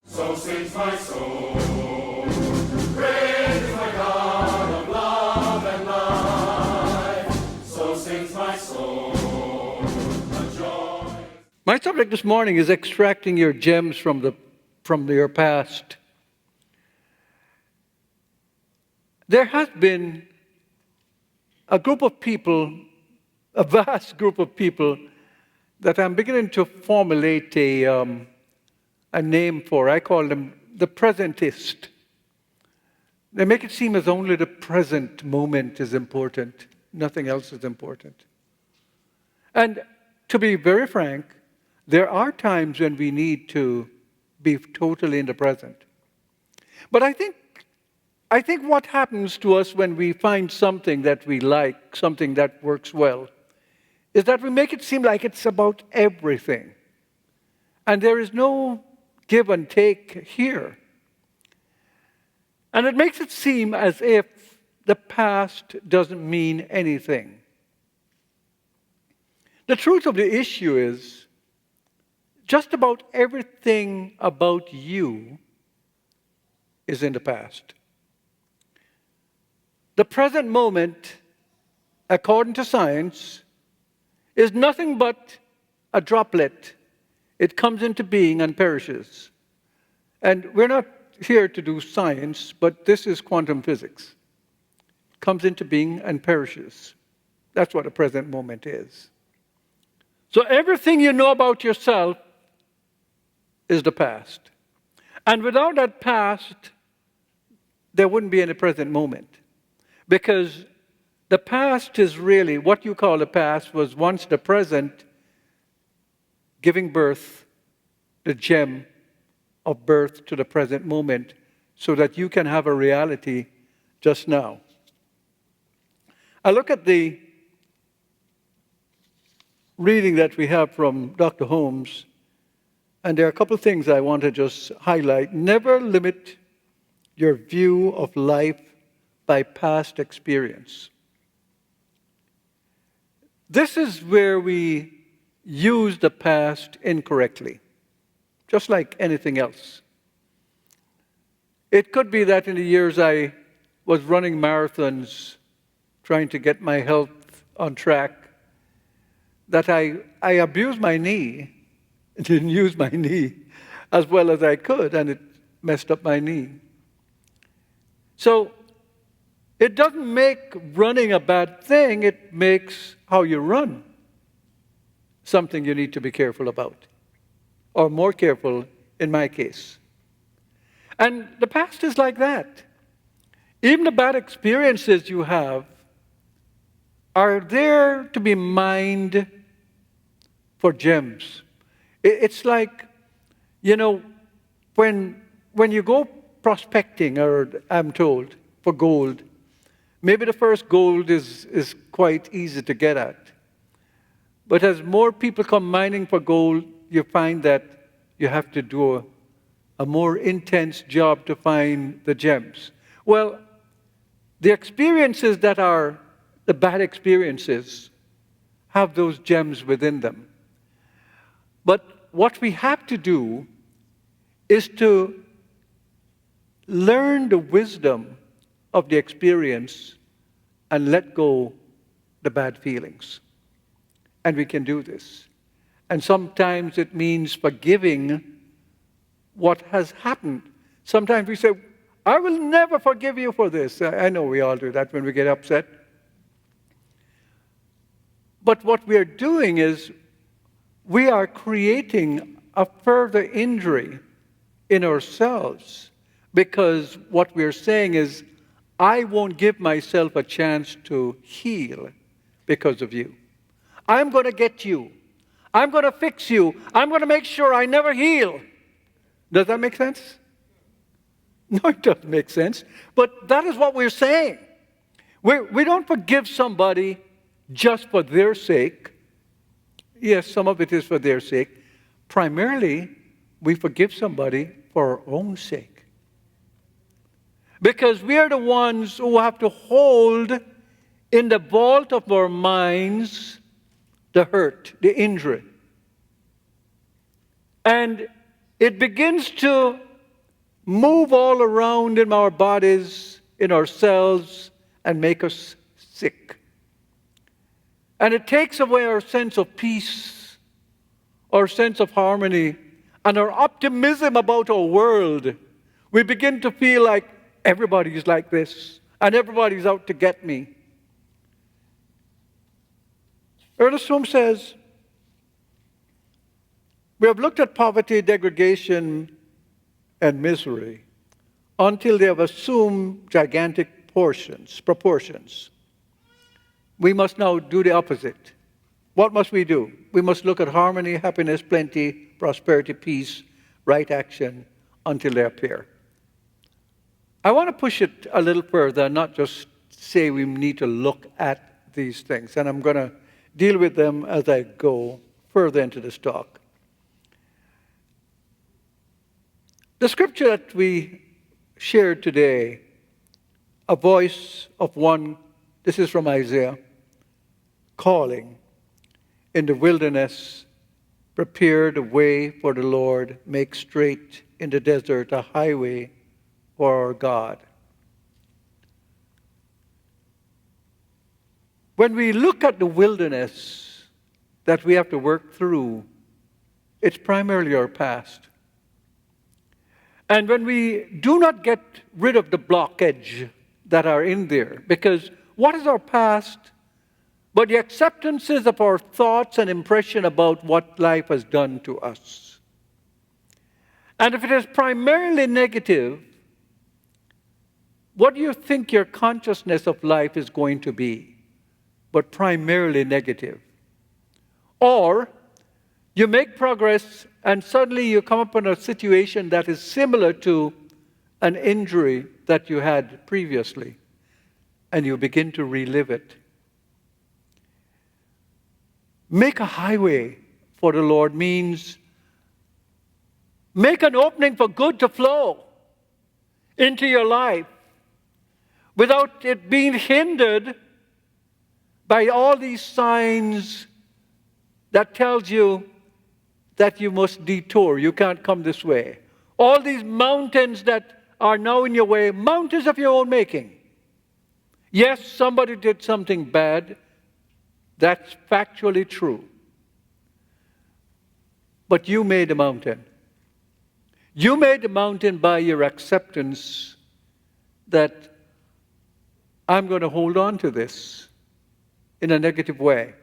So sings my soul. Praise my God of love and life. So sings my soul. A joy. My subject this morning is extracting your gems from your past. There has been a group of people, a vast group of people, that I'm beginning to formulate a name for. I call them the Presidentist. They make it seem as only the present moment is important. Nothing else is important. And to be very frank, there are times when we need to be totally in the present. But I think what happens to us when we find something that we like, something that works well, is that we make it seem like it's about everything. And there is no give and take here. And it makes it seem as if the past doesn't mean anything. The truth of the issue is, just about everything about you is in the past. The present moment, according to science, is nothing but a droplet. It comes into being and perishes. And we're not here to do science, but this is quantum physics. It comes into being and perishes. That's what a present moment is. So everything you know about yourself is the past. And without that past, there wouldn't be any present moment. Because the past is really, what you call the past was once the present giving birth, the gem of birth to the present moment, so that you can have a reality just now. I look at the reading that we have from Dr. Holmes, and there are a couple of things I want to just highlight. Never limit your view of life by past experience. This is where we use the past incorrectly, just like anything else. It could be that in the years I was running marathons, trying to get my health on track, that I abused my knee, didn't use my knee as well as I could, and it messed up my knee. So it doesn't make running a bad thing, it makes how you run something you need to be careful about, or more careful in my case. And the past is like that. Even the bad experiences you have are there to be mined for gems. It's like, when you go prospecting, or I'm told, for gold, maybe the first gold is quite easy to get at. But as more people come mining for gold, you find that you have to do a more intense job to find the gems. Well, the experiences that are the bad experiences have those gems within them. But what we have to do is to learn the wisdom of the experience and let go the bad feelings. And we can do this. And sometimes it means forgiving what has happened. Sometimes we say, I will never forgive you for this. I know we all do that when we get upset. But what we are doing is we are creating a further injury in ourselves, because what we're saying is, I won't give myself a chance to heal because of you. I'm going to get you. I'm going to fix you. I'm going to make sure I never heal. Does that make sense? No, it doesn't make sense. But that is what we're saying. We don't forgive somebody just for their sake. Yes, some of it is for their sake. Primarily, we forgive somebody for our own sake. Because we are the ones who have to hold in the vault of our minds the hurt, the injury. And it begins to move all around in our bodies, in our cells, and make us sick. And it takes away our sense of peace, our sense of harmony, and our optimism about our world. We begin to feel like everybody's like this, and everybody's out to get me. Ernest Holmes says, we have looked at poverty, degradation, and misery until they have assumed gigantic proportions. We must now do the opposite. What must we do? We must look at harmony, happiness, plenty, prosperity, peace, right action until they appear. I want to push it a little further, not just say we need to look at these things. And I'm going to deal with them as I go further into this talk. The scripture that we shared today, a voice of one, this is from Isaiah, calling, in the wilderness, prepare the way for the Lord, make straight in the desert a highway for our God. When we look at the wilderness that we have to work through, it's primarily our past. And when we do not get rid of the blockage that are in there, because what is our past? But the acceptances of our thoughts and impression about what life has done to us. And if it is primarily negative, what do you think your consciousness of life is going to be? But primarily negative. Or you make progress and suddenly you come upon a situation that is similar to an injury that you had previously, and you begin to relive it. Make a highway for the Lord means make an opening for good to flow into your life without it being hindered by all these signs that tells you that you must detour. You can't come this way. All these mountains that are now in your way, mountains of your own making. Yes, somebody did something bad. That's factually true. But you made the mountain. You made the mountain by your acceptance that I'm going to hold on to this in a negative way.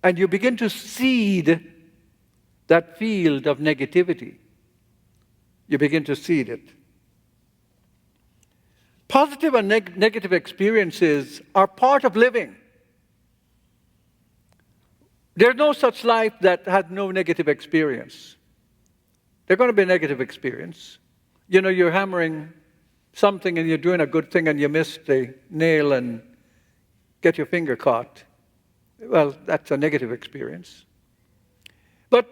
And you begin to seed that field of negativity. You begin to seed it. Positive and negative experiences are part of living. There's no such life that has no negative experience. There's going to be a negative experience. You know, you're hammering something and you're doing a good thing and you miss the nail and get your finger caught. Well, that's a negative experience. But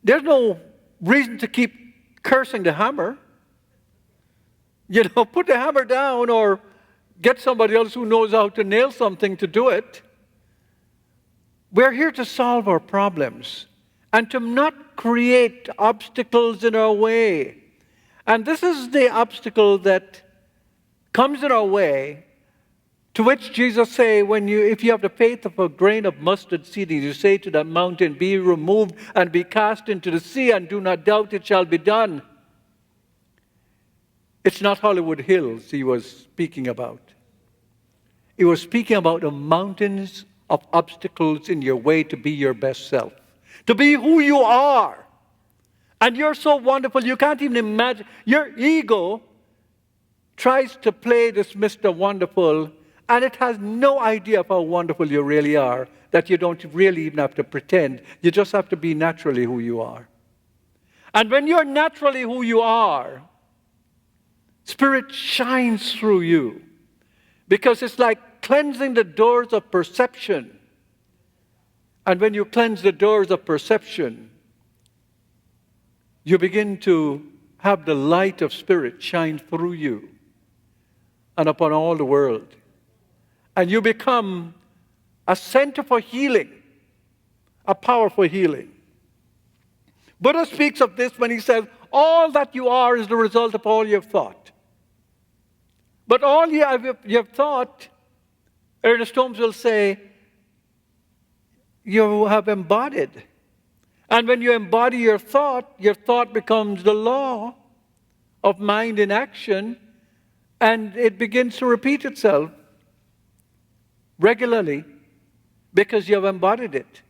there's no reason to keep cursing the hammer. You know, put the hammer down or get somebody else who knows how to nail something to do it. We're here to solve our problems and to not create obstacles in our way. And this is the obstacle that comes in our way, to which Jesus say, if you have the faith of a grain of mustard seed, you say to that mountain, be removed and be cast into the sea, and do not doubt it shall be done. It's not Hollywood Hills he was speaking about. He was speaking about the mountains of obstacles in your way to be your best self, to be who you are. And you're so wonderful, you can't even imagine. Your ego tries to play this Mr. Wonderful, and it has no idea of how wonderful you really are, that you don't really even have to pretend. You just have to be naturally who you are. And when you're naturally who you are, Spirit shines through you, because it's like cleansing the doors of perception. And when you cleanse the doors of perception, you begin to have the light of Spirit shine through you and upon all the world. And you become a center for healing, a power for healing. Buddha speaks of this when he says, all that you are is the result of all you've thought. But all you have thought, Ernest Holmes will say, you have embodied. And when you embody your thought becomes the law of mind in action, and it begins to repeat itself regularly because you have embodied it.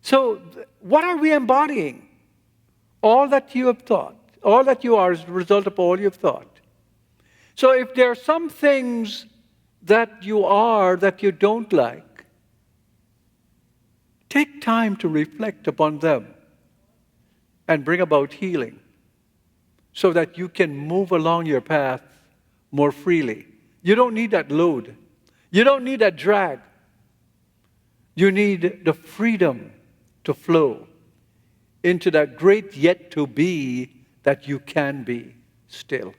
So, what are we embodying? All that you have thought. All that you are is the result of all you've thought. So, if there are some things that you are that you don't like, take time to reflect upon them and bring about healing so that you can move along your path more freely. You don't need that load. You don't need that drag. You need the freedom to flow into that great yet to be that you can be still.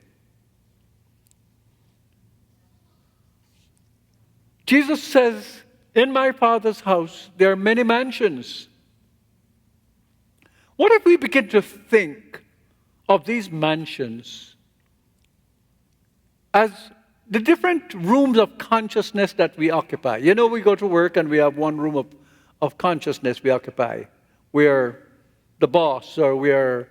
Jesus says, in my Father's house, there are many mansions. What if we begin to think of these mansions as the different rooms of consciousness that we occupy? You know, we go to work and we have one room of consciousness we occupy. We're the boss, or we're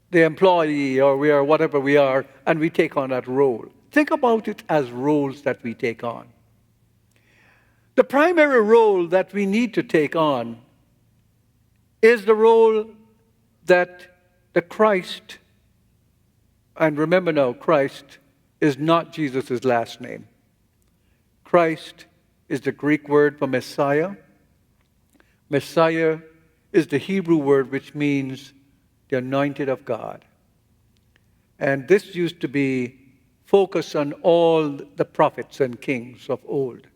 the employee, or we are whatever we are, and we take on that role. Think about it as roles that we take on. The primary role that we need to take on is the role that the Christ, and remember now, Christ is not Jesus' last name. Christ is the Greek word for Messiah. Messiah is the Hebrew word which means the anointed of God. And this used to be focused on all the prophets and kings of old.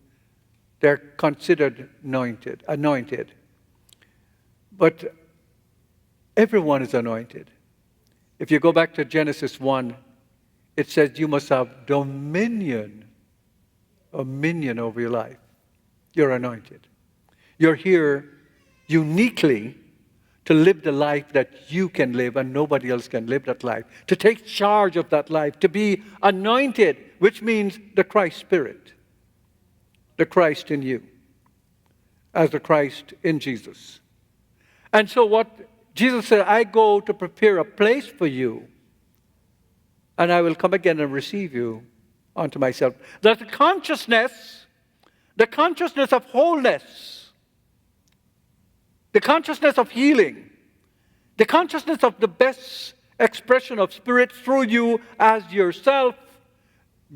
They're considered anointed. But everyone is anointed. If you go back to Genesis 1, it says you must have dominion over your life. You're anointed. You're here uniquely to live the life that you can live and nobody else can live that life. To take charge of that life. To be anointed, which means the Christ Spirit. The Christ in you. As the Christ in Jesus. And so what Jesus said, I go to prepare a place for you. And I will come again and receive you unto myself. That the consciousness of wholeness, the consciousness of healing, the consciousness of the best expression of Spirit through you as yourself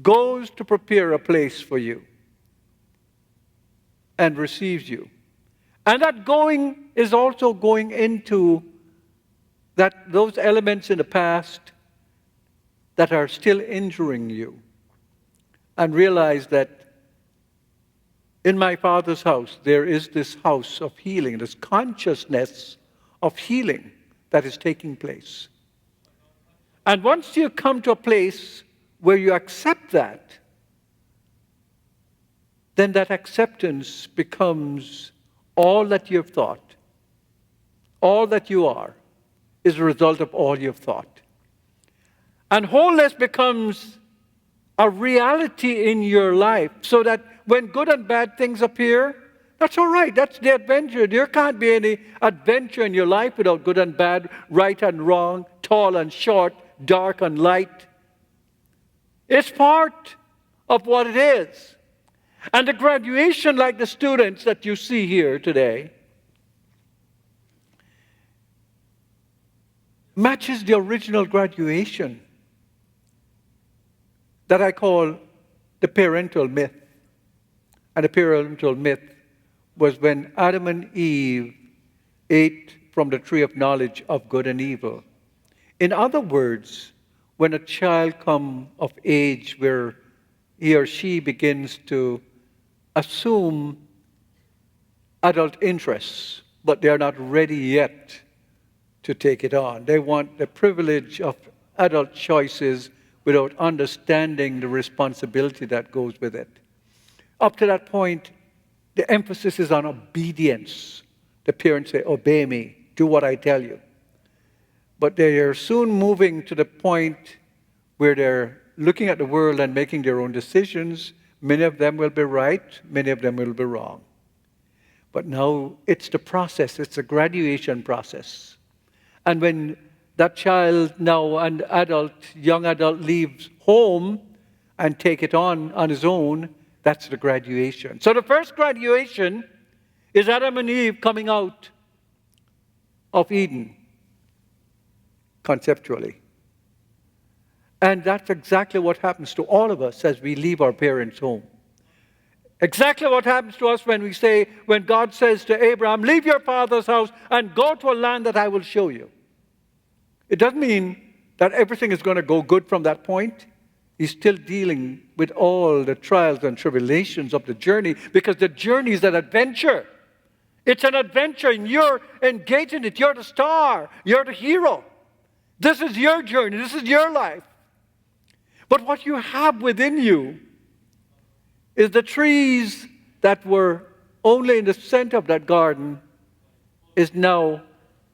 goes to prepare a place for you and receives you. And that going is also going into those elements in the past that are still injuring you. And realize that in my Father's house, there is this house of healing, this consciousness of healing that is taking place. And once you come to a place where you accept that, then that acceptance becomes all that you've thought, all that you are, is a result of all you've thought. And wholeness becomes a reality in your life, so that when good and bad things appear, that's all right. That's the adventure. There can't be any adventure in your life without good and bad, right and wrong, tall and short, dark and light. It's part of what it is. And the graduation, like the students that you see here today, matches the original graduation that I call the parental myth. And the parental myth was when Adam and Eve ate from the tree of knowledge of good and evil. In other words, when a child comes of age where he or she begins to assume adult interests, but they are not ready yet to take it on. They want the privilege of adult choices without understanding the responsibility that goes with it. Up to that point, the emphasis is on obedience. The parents say, obey me, do what I tell you. But they are soon moving to the point where they're looking at the world and making their own decisions. Many of them will be right, many of them will be wrong. But now it's the process, it's a graduation process. And when that child now, an adult, young adult, leaves home and take it on his own, that's the graduation. So the first graduation is Adam and Eve coming out of Eden, conceptually. And that's exactly what happens to all of us as we leave our parents' home. Exactly what happens to us when God says to Abraham, leave your father's house and go to a land that I will show you. It doesn't mean that everything is going to go good from that point. He's still dealing with all the trials and tribulations of the journey, because the journey is an adventure. It's an adventure, and you're engaged in it. You're the star. You're the hero. This is your journey. This is your life. But what you have within you is the trees that were only in the center of that garden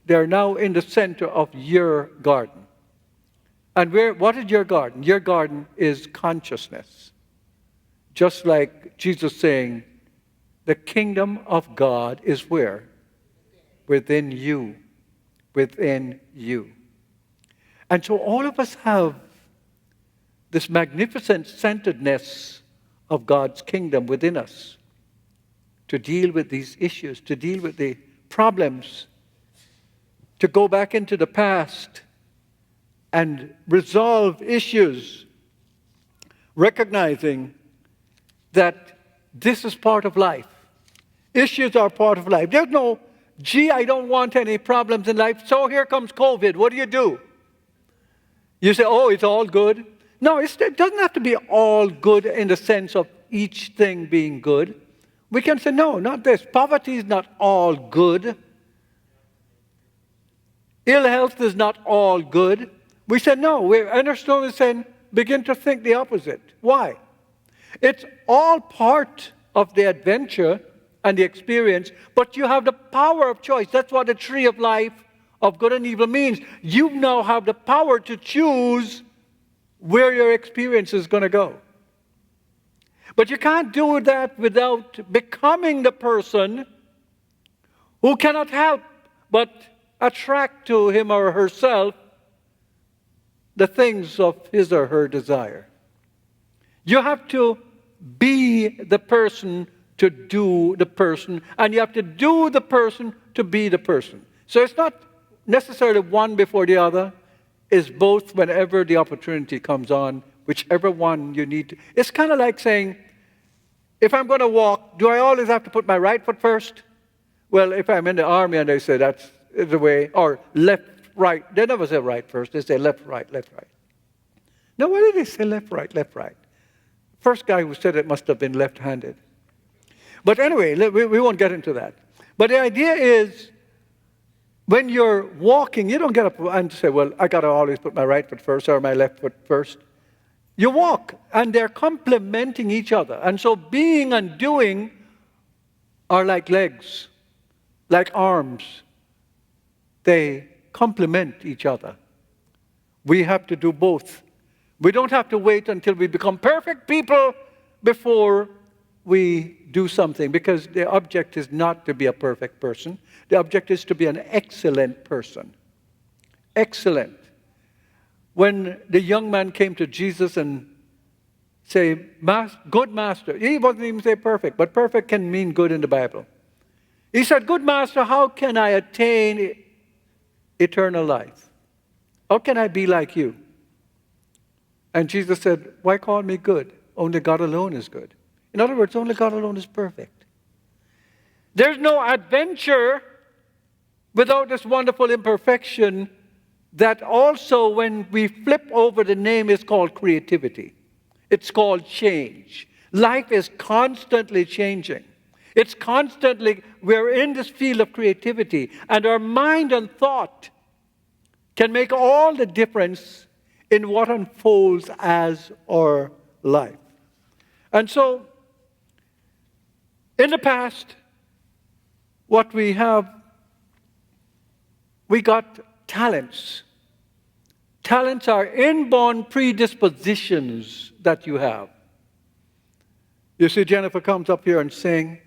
they're now in the center of your garden. And what is your garden? Your garden is consciousness. Just like Jesus saying, the kingdom of God is where? Within you. Within you. And so all of us have this magnificent centeredness of God's kingdom within us to deal with these issues, to deal with the problems, to go back into the past and resolve issues, recognizing that this is part of life. Issues are part of life. There's no, I don't want any problems in life, so here comes COVID. What do? You say, oh, it's all good. No, it doesn't have to be all good in the sense of each thing being good. We can say, no, not this. Poverty is not all good. Ill health is not all good. We said, no, we understand and saying, begin to think the opposite. Why? It's all part of the adventure and the experience, but you have the power of choice. That's what the tree of life of good and evil means. You now have the power to choose where your experience is going to go. But you can't do that without becoming the person who cannot help but attract to him or herself the things of his or her desire. You have to be the person to do the person, and you have to do the person to be the person. So it's not necessarily one before the other. It's both whenever the opportunity comes on, whichever one you need to. It's kind of like saying, if I'm going to walk, do I always have to put my right foot first? Well, if I'm in the army and they say that's the way, or left, right. They never say right first. They say left, right, left, right. Now, why did they say left, right, left, right? First guy who said it must have been left-handed. But anyway, we won't get into that. But the idea is, when you're walking, you don't get up and say, well, I got to always put my right foot first or my left foot first. You walk, and they're complementing each other. And so being and doing are like legs, like arms. They complement each other. We have to do both. We don't have to wait until we become perfect people before we do something, because the object is not to be a perfect person. The object is to be an excellent person. Excellent. When the young man came to Jesus and say, good master, he wasn't even say perfect, but perfect can mean good in the Bible. He said, good master, how can I attain eternal life? How can I be like you? And Jesus said, why call me good? Only God alone is good. In other words, only God alone is perfect. There's no adventure without this wonderful imperfection that also, when we flip over the name, is called creativity. It's called change. Life is constantly changing. It's constantly, we're in this field of creativity, and our mind and thought can make all the difference in what unfolds as our life. And so, in the past, what we have we got talents. Talents are inborn predispositions that you have. You see, Jennifer comes up here and sing.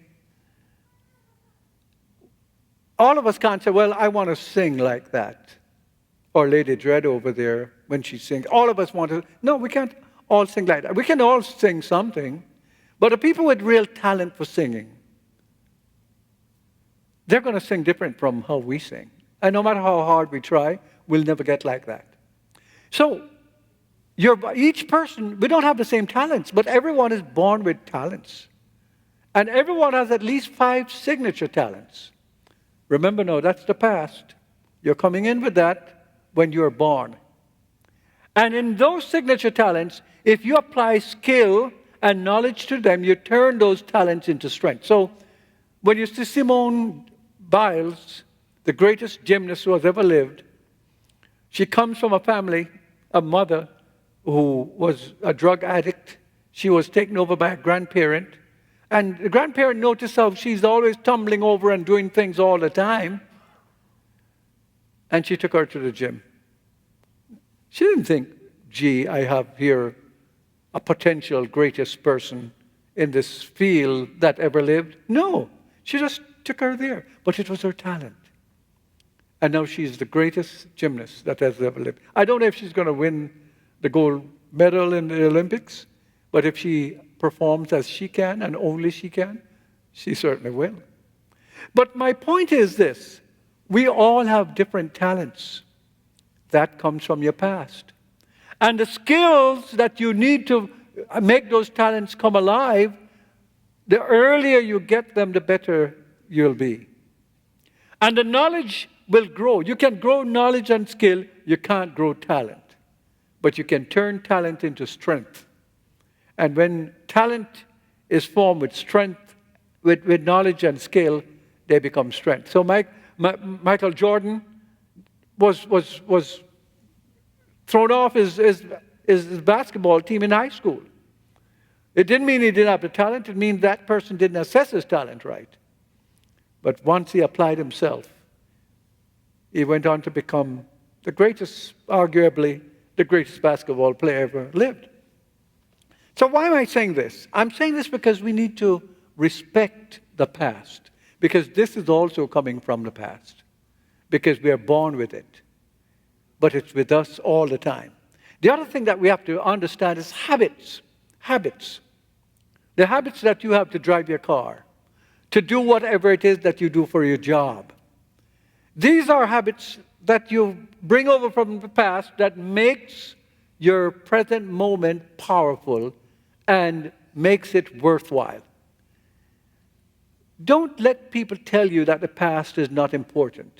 All of us can't say, well, I want to sing like that. Or Lady Dread over there when she sings. All of us want to. No, we can't all sing like that. We can all sing something. But the people with real talent for singing, they're going to sing different from how we sing. And no matter how hard we try, we'll never get like that. So, each person, we don't have the same talents, but everyone is born with talents. And everyone has at least 5 signature talents. Remember now, that's the past. You're coming in with that when you're born. And in those signature talents, if you apply skill and knowledge to them, you turn those talents into strength. So, when you see Simone Biles, the greatest gymnast who has ever lived, she comes from a family, a mother who was a drug addict. She was taken over by a grandparent. And the grandparent noticed how she's always tumbling over and doing things all the time. And she took her to the gym. She didn't think, gee, I have here a potential greatest person in this field that ever lived. No, she just took her there. But it was her talent. And now she's the greatest gymnast that has ever lived. I don't know if she's going to win the gold medal in the Olympics, but if she performs as she can and only she can, she certainly will. But my point is this. We all have different talents. That comes from your past. And the skills that you need to make those talents come alive, the earlier you get them, the better you'll be. And the knowledge will grow. You can grow knowledge and skill. You can't grow talent. But you can turn talent into strength. And when talent is formed with strength, with knowledge and skill, they become strength. So Michael Jordan was thrown off his basketball team in high school. It didn't mean he didn't have the talent. It means that person didn't assess his talent right. But once he applied himself, he went on to become the greatest, arguably, the greatest basketball player ever lived. So why am I saying this? I'm saying this because we need to respect the past. Because this is also coming from the past. Because we are born with it. But it's with us all the time. The other thing that we have to understand is habits. Habits. The habits that you have to drive your car. To do whatever it is that you do for your job. These are habits that you bring over from the past that makes your present moment powerful and makes it worthwhile. Don't let people tell you that the past is not important.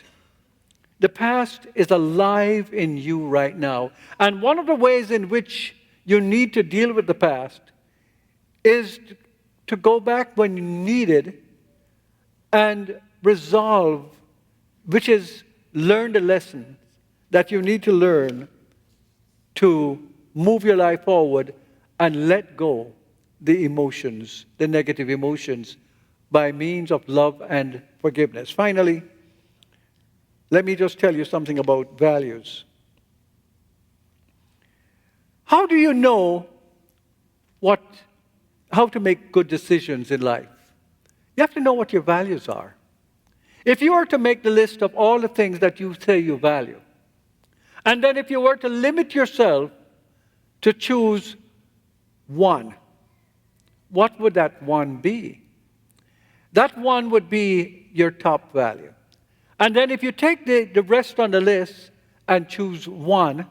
The past is alive in you right now. And one of the ways in which you need to deal with the past is to go back when you need it and resolve, which is learn the lessons that you need to learn to move your life forward and let go the emotions, the negative emotions, by means of love and forgiveness. Finally, let me just tell you something about values. How do you know how to make good decisions in life? You have to know what your values are. If you were to make the list of all the things that you say you value, and then if you were to limit yourself to choose one, what would that one be? That one would be your top value. And then if you take the rest on the list and choose one,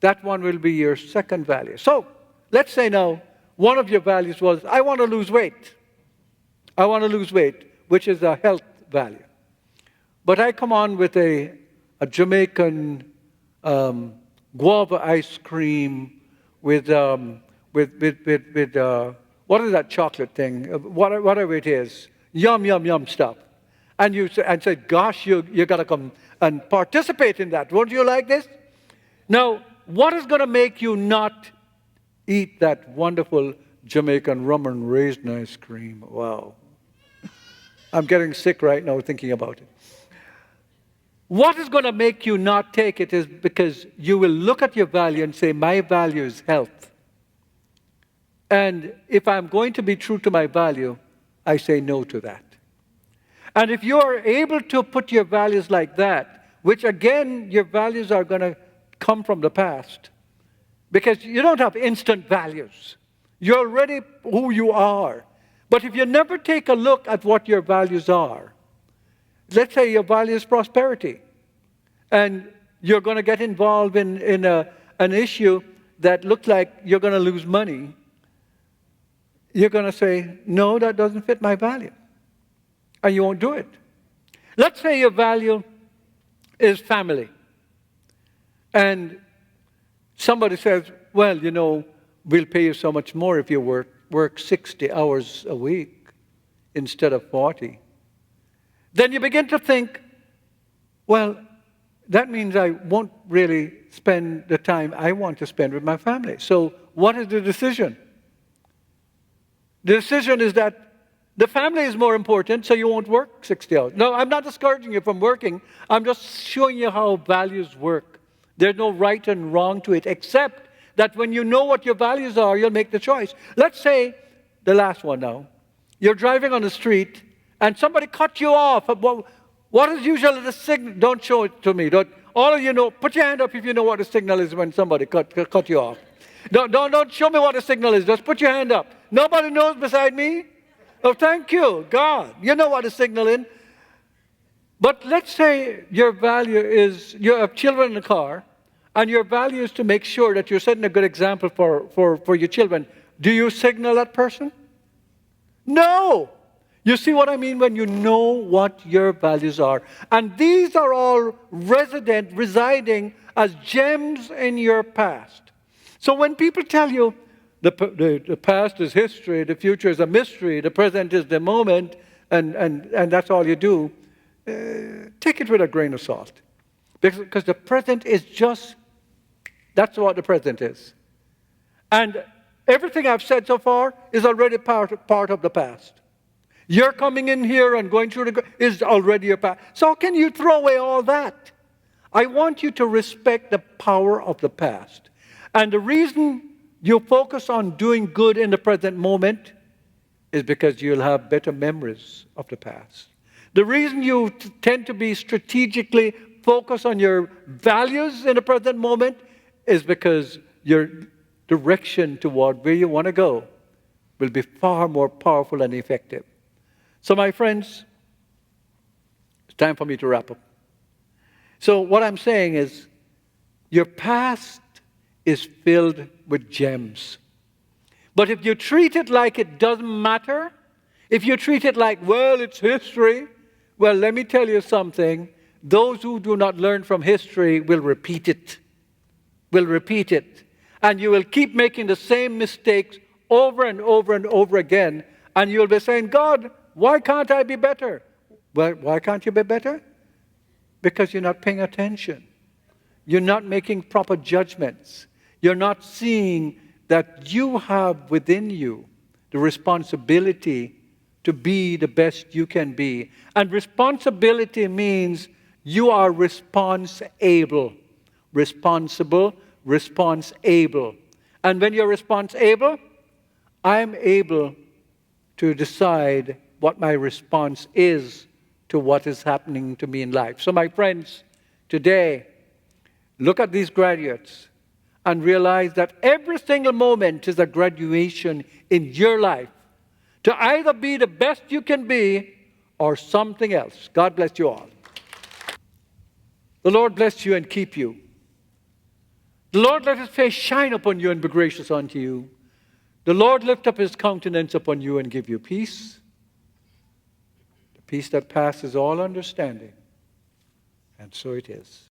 that one will be your second value. So, let's say now, one of your values was, I want to lose weight. I want to lose weight, which is a health value. But I come on with a Jamaican guava ice cream with what is that chocolate thing? Whatever it is, yum stuff. And you said, gosh, you got to come and participate in that. Won't you like this? Now, what is going to make you not eat that wonderful Jamaican rum and raisin ice cream? Wow. I'm getting sick right now thinking about it. What is going to make you not take it is because you will look at your value and say, my value is health. And if I'm going to be true to my value, I say no to that. And if you are able to put your values like that, which again, your values are going to come from the past, because you don't have instant values. You're already who you are. But if you never take a look at what your values are, let's say your value is prosperity, and you're going to get involved in an issue that looks like you're going to lose money, you're going to say, no, that doesn't fit my value. And you won't do it. Let's say your value is family. And somebody says, well, you know, we'll pay you so much more if you work 60 hours a week instead of 40. Then you begin to think, well, that means I won't really spend the time I want to spend with my family. So what is the decision? The decision is that the family is more important, so you won't work 60 hours. No, I'm not discouraging you from working. I'm just showing you how values work. There's no right and wrong to it, except that when you know what your values are, you'll make the choice. Let's say, the last one now, you're driving on the street, and somebody cut you off. What is usually the signal? Don't show it to me. All of you know, put your hand up if you know what the signal is when somebody cut you off. Don't show me what the signal is. Just put your hand up. Nobody knows beside me? Oh, thank you, God. You know what the signal is. But let's say your value is, you have children in the car, and your value is to make sure that you're setting a good example for your children. Do you signal that person? No. You see what I mean when you know what your values are. And these are all residing as gems in your past. So when people tell you the past is history, the future is a mystery, the present is the moment, and that's all you do, take it with a grain of salt. Because the present is just, that's what the present is. And everything I've said so far is already part of the past. You're coming in here and going through is already your past. So how can you throw away all that? I want you to respect the power of the past. And the reason you focus on doing good in the present moment is because you'll have better memories of the past. The reason you tend to be strategically focused on your values in the present moment is because your direction toward where you want to go will be far more powerful and effective. So my friends, it's time for me to wrap up. So what I'm saying is, your past is filled with gems. But if you treat it like it doesn't matter, if you treat it like, well, it's history, well, let me tell you something. Those who do not learn from history will repeat it. And you will keep making the same mistakes over and over and over again. And you'll be saying, God, why can't I be better? Well, why can't you be better? Because you're not paying attention. You're not making proper judgments. You're not seeing that you have within you the responsibility to be the best you can be. And responsibility means you are response-able. Responsible, response-able. And when you're response-able, I'm able to decide what my response is to what is happening to me in life. So my friends, today, look at these graduates and realize that every single moment is a graduation in your life to either be the best you can be or something else. God bless you all. The Lord bless you and keep you. The Lord let his face shine upon you and be gracious unto you. The Lord lift up his countenance upon you and give you peace. The peace that passes all understanding. And so it is.